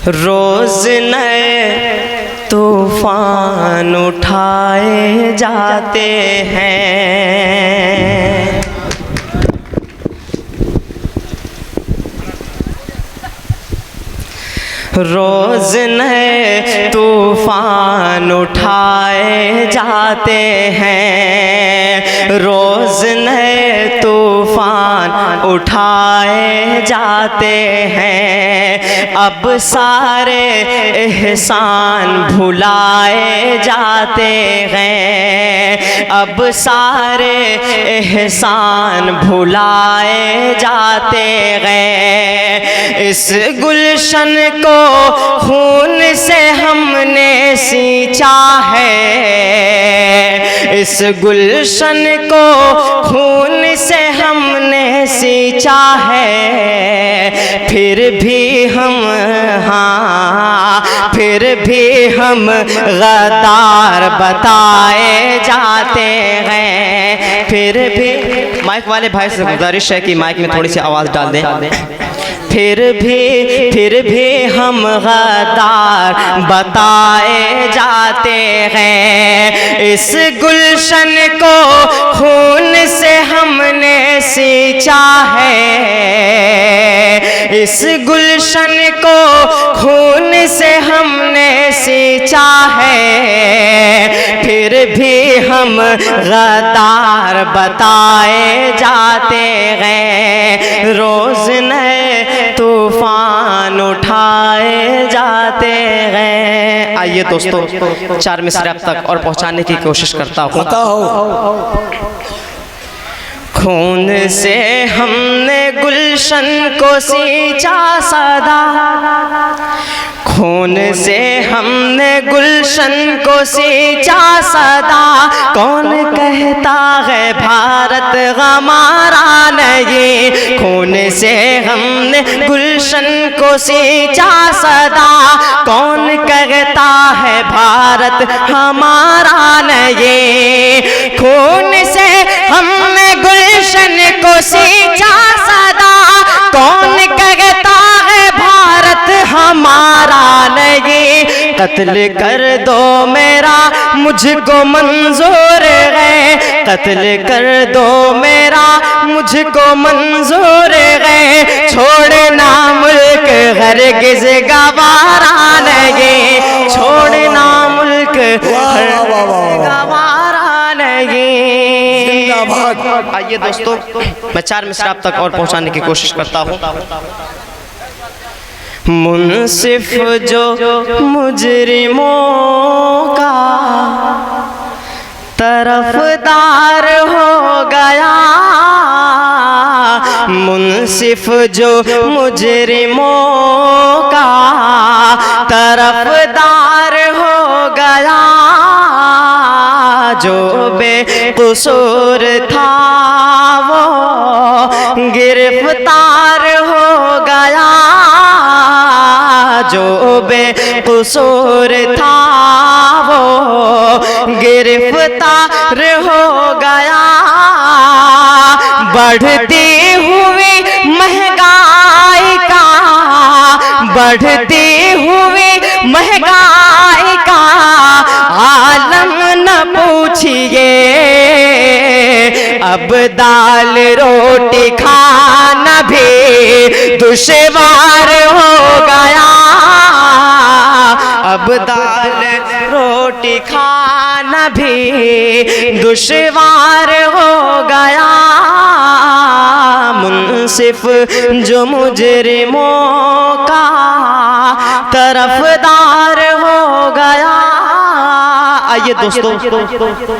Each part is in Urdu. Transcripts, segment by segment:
روز نئے طوفان اٹھائے جاتے ہیں، روز نئے طوفان اٹھائے جاتے ہیں، روز نئے طوفان اٹھائے جاتے ہیں، اب سارے احسان بھلائے جاتے ہیں، اب سارے احسان بھلائے جاتے ہیں، اس گلشن کو خون سے ہم نے سینچا ہے، اس گلشن کو خون سے ہم نے سینچا ہے، پھر بھی ہم غدار بتائے جاتے ہیں، پھر بھی مائک والے بھائی سے گزارش ہے کہ مائک میں تھوڑی سی آواز ڈال دیں، پھر بھی ہم غدار بتائے جاتے ہیں، اس گلشن کو خون سے ہم نے سینچا ہے، اس گلشن کو خون سے ہم نے سینچا ہے، پھر بھی ہم غدار بتائے جاتے ہیں، روز نئے طوفان اٹھائے جاتے ہیں۔ آئیے دوستو 4 مصرع اب تک اور پہنچانے کی کوشش کرتا ہوں۔ خون سے ہم نے گلشن کو سینچا سدا، خون سے ہم نے گلشن کو سینچا سدا، کون کہتا ہے بھارت ہمارا نہیں، خون سے ہم نے گلشن کو سینچا سدا، کون کہتا ہے بھارت ہمارا نہیں، خون سے ہم نے گلشن کو سینچا سدا، کون کہتا ہے بھارت ہمارا نہیں، قتل کر دو میرا مجھ کو منظور ہے، قتل کر دو میرا مجھ کو منظور ہے، چھوڑنا ملک ہرگز گوارا نہیں، چھوڑنا ملک ہرگز گوارا نہیں۔ آئیے دوستو میں 4 مصرع اب تک اور پہنچانے کی کوشش کرتا ہوں۔ منصف جو مجرموں کا طرفدار ہو گیا، منصف جو مجرموں کا طرفدار ہو گیا، جو بے قصور تھا وہ گرفتار ہو گیا، جو بے قصور تھا وہ گرفتار ہو گیا، بڑھتی ہوئی مہنگائی کا، بڑھتی ہوئی مہنگائی کا عالم نہ پوچھئے، اب دال روٹی کھانا بھی دشوار ہو گیا، اب دال روٹی کھانا بھی دشوار ہو گیا، منصف جو مجرموں کا طرفدار ہو گیا۔ آئیے دوستو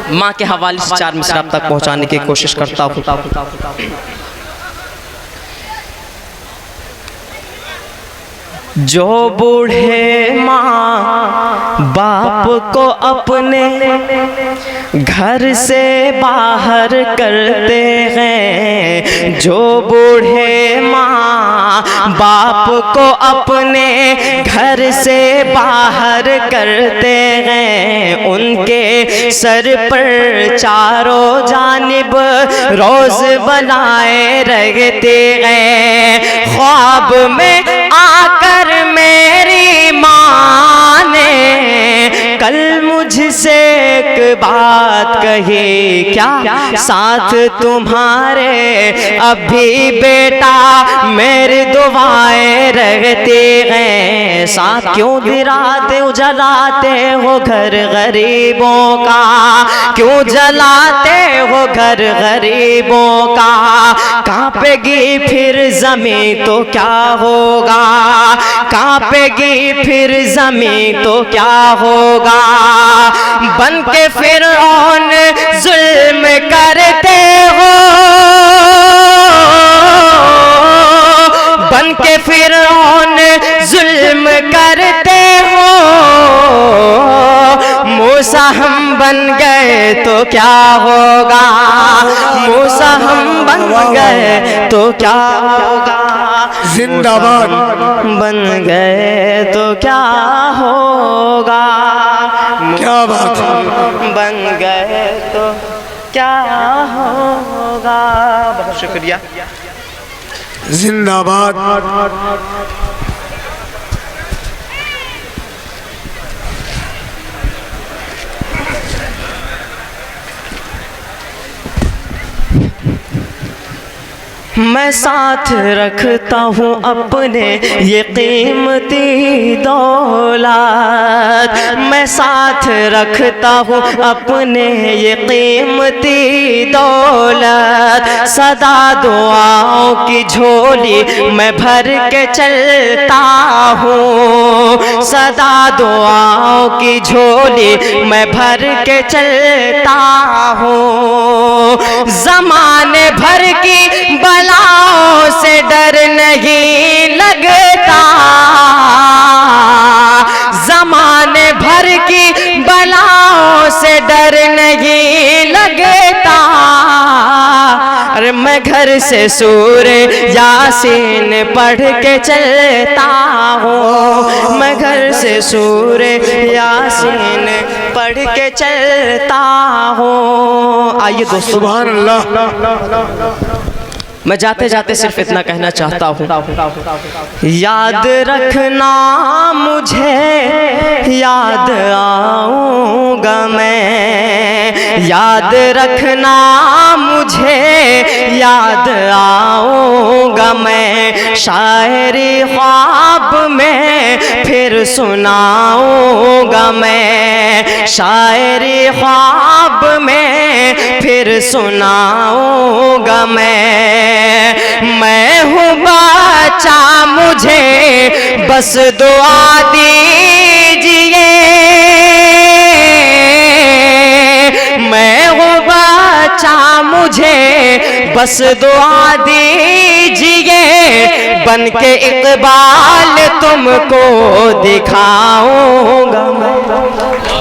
ماں کے حوالے سے 4 مصرع اب تک پہنچانے کی کوشش کرتا ہوں۔ جو بوڑھے ماں باپ کو اپنے گھر سے باہر کرتے ہیں، جو بوڑھے ماں باپ کو اپنے گھر سے باہر کرتے ہیں، ان کے سر پر چاروں جانب روز بنائے رہتے ہیں، خواب میں آ کر میری کہے کیا ساتھ تمہارے اب بھی بیٹا میری دعائیں رہتے ہیں ساتھ کیوں گراتے جلاتے ہو گھر غریبوں کا کیوں جلاتے ہو گھر غریبوں کا کانپے گی پھر زمین تو کیا ہوگا کانپے گی پھر زمین تو کیا ہوگا بن کے فرعون ظلم کرتے ہو بن کے فرعون ظلم کرتے ہو موسیٰ ہم بن گئے تو کیا ہوگا موسیٰ ہم بن گئے تو کیا ہوگا زندہ باد بن گئے تو کیا ہوگا کیا بات بن گئے تو کیا ہوگا بہت شکریہ زندہ باد میں ساتھ رکھتا ہوں اپنے یہ قیمتی دولت میں ساتھ رکھتا ہوں اپنے یہ قیمتی دولت صدا دعاؤں کی جھولی میں بھر کے چلتا ہوں صدا دعاؤں کی جھولی میں بھر کے چلتا ہوں زمانے بھر کی بلاؤں سے ڈر نہیں لگتا زمانے بھر کی بلاؤں سے ڈر نہیں لگتا ارے میں گھر سے سورہ یاسین پڑھ کے چلتا ہوں میں گھر سے سورہ یاسین پڑھ کے چلتا ہوں آئیے دوستو سبحان اللہ میں جاتے جاتے صرف اتنا کہنا چاہتا ہوں یاد رکھنا مجھے یاد آؤں گا میں یاد رکھنا مجھے یاد آؤں گا میں شاعری خواب میں پھر سناؤں گا میں شاعری خواب میں پھر سناؤں گا میں ہوں بچہ مجھے بس دعا دیجئے میں ہوں بچہ مجھے بس دعا دیجئے بن کے اقبال تم کو دکھاؤں گا میں